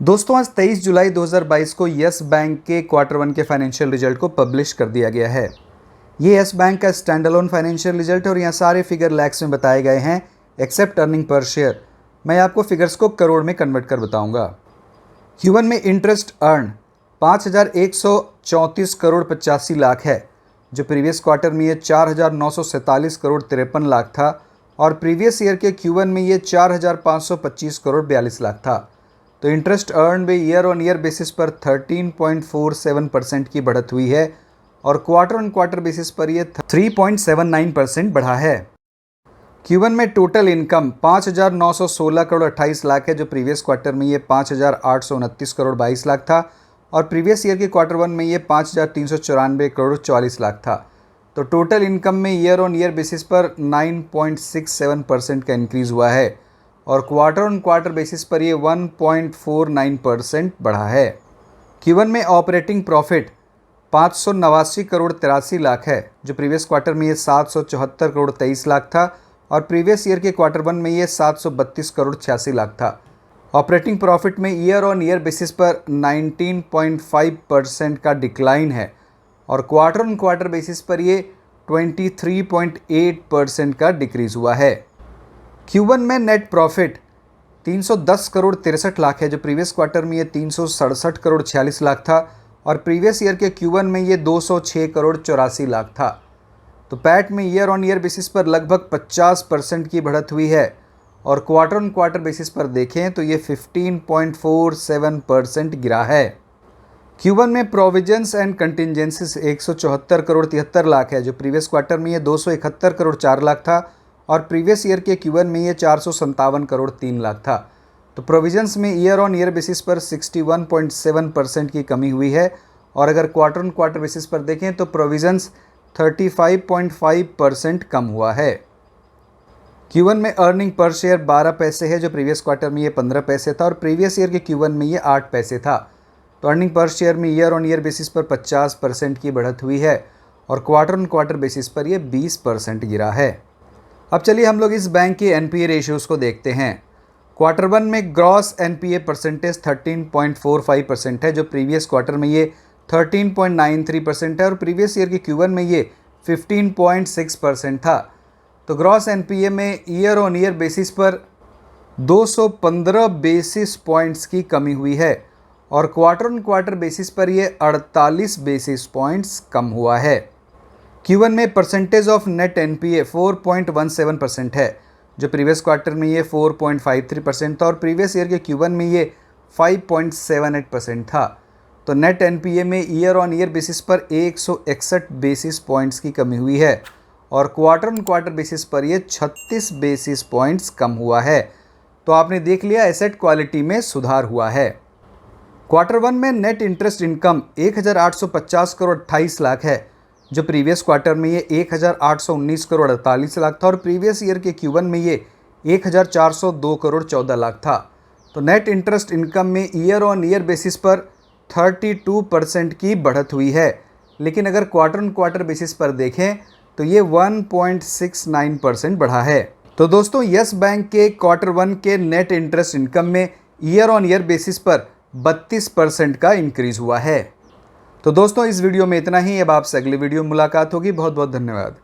दोस्तों आज 23 जुलाई 2022 को यस बैंक के क्वार्टर वन के फाइनेंशियल रिजल्ट को पब्लिश कर दिया गया है। ये यस बैंक का स्टैंड अलोन फाइनेंशियल रिजल्ट है और यहाँ सारे फिगर लैक्स में बताए गए हैं एक्सेप्ट अर्निंग पर शेयर। मैं आपको फिगर्स को करोड़ में कन्वर्ट कर बताऊंगा। Q1 में इंटरेस्ट अर्न 5,134 करोड़ 85 लाख है, जो प्रीवियस क्वार्टर में ये 4,947 करोड़ 53 लाख था और प्रीवियस ईयर के Q1 में ये 4,525 करोड़ 42 लाख था। तो इंटरेस्ट अर्न भी ईयर ऑन ईयर बेसिस पर 13.47% की बढ़त हुई है और क्वार्टर ऑन क्वार्टर बेसिस पर ये 3.79% बढ़ा है। Q1 में टोटल इनकम 5,916 करोड़ 28 लाख है, जो प्रीवियस क्वार्टर में ये 5,829 करोड़ 22 लाख था और प्रीवियस ईयर के क्वार्टर वन में ये 5,394 करोड़ 44 लाख था। तो टोटल इनकम में ईयर ऑन ईयर बेसिस पर 9.67% का इंक्रीज़ हुआ है और क्वार्टर ऑन क्वार्टर बेसिस पर ये 1.49% बढ़ा है। Q1 में ऑपरेटिंग प्रॉफिट 589 करोड़ 83 लाख है, जो प्रीवियस क्वार्टर में ये 774 करोड़ 23 लाख था और प्रीवियस ईयर के क्वार्टर वन में ये 732 करोड़ 86 लाख था। ऑपरेटिंग प्रॉफिट में ईयर ऑन ईयर बेसिस पर 19.5% का डिक्लाइन है और क्वार्टर ऑन क्वार्टर बेसिस पर ये 23.8% का डिक्रीज़ हुआ है। Q1 में नेट प्रॉफिट 310 करोड़ 63 लाख है, जो प्रीवियस क्वार्टर में ये 367 करोड़ 46 लाख था और प्रीवियस ईयर के Q1 में ये 206 करोड़ 84 लाख था। तो पैट में ईयर ऑन ईयर बेसिस पर लगभग 50% की बढ़त हुई है और क्वार्टर ऑन क्वार्टर बेसिस पर देखें तो ये 15.47% गिरा है। Q1 में provisions and contingencies 174 crore 73 lakh है, जो प्रीवियस क्वार्टर में ये 271 करोड़ 4 लाख था और प्रीवियस ईयर के Q1 में ये 457 करोड़ 3 लाख था। तो प्रोविजंस में ईयर ऑन ईयर बेसिस पर 61.7% की कमी हुई है और अगर क्वार्टर ऑन क्वार्टर बेसिस पर देखें तो प्रोविजंस 35.5% कम हुआ है। Q1 में अर्निंग पर शेयर 12 पैसे है, जो प्रीवियस क्वार्टर में ये 15 पैसे था और प्रीवियस ईयर के Q1 में ये 8 पैसे था। तो अर्निंग पर शेयर में ईयर ऑन ईयर बेसिस पर 50% की बढ़त हुई है और क्वार्टर ऑन क्वार्टर बेसिस पर ये 20% गिरा है। अब चलिए हम लोग इस बैंक के NPA रेशियोज़ को देखते हैं। क्वार्टर वन में ग्रॉस NPA परसेंटेज 13.45% है, जो प्रीवियस क्वार्टर में ये 13.93% है और प्रीवियस ईयर के Q1 में ये 15.6% था। तो ग्रॉस NPA में ईयर ऑन ईयर बेसिस पर 215 बेसिस पॉइंट्स की कमी हुई है और क्वार्टर ऑन क्वार्टर बेसिस पर ये 48 बेसिस पॉइंट्स कम हुआ है। Q1 में परसेंटेज ऑफ नेट NPA 4.17% है, जो प्रीवियस क्वार्टर में ये 4.53% था और प्रीवियस ईयर के Q1 में ये 5.78% था। तो नेट NPA में ईयर ऑन ईयर बेसिस पर 161 बेसिस पॉइंट्स की कमी हुई है और क्वार्टर ऑन क्वार्टर बेसिस पर ये 36 बेसिस पॉइंट्स कम हुआ है। तो आपने देख लिया एसेट क्वालिटी में सुधार हुआ है। क्वार्टर वन में net interest income 1,850 crore 28 lakh है, जो प्रीवियस क्वार्टर में ये 1,819 करोड़ 48 लाख था और प्रीवियस ईयर के Q1 में ये 1,402 करोड़ 14 लाख था। तो नेट इंटरेस्ट इनकम में ईयर ऑन ईयर बेसिस पर 32% की बढ़त हुई है, लेकिन अगर क्वार्टर ऑन क्वार्टर बेसिस पर देखें तो ये 1.69% बढ़ा है। तो दोस्तों यस बैंक के क्वार्टर वन के नेट इंटरेस्ट इनकम में ईयर ऑन ईयर बेसिस पर 32% का इंक्रीज़ हुआ है। तो दोस्तों इस वीडियो में इतना ही। अब आपसे अगली वीडियो में मुलाकात होगी। बहुत बहुत धन्यवाद।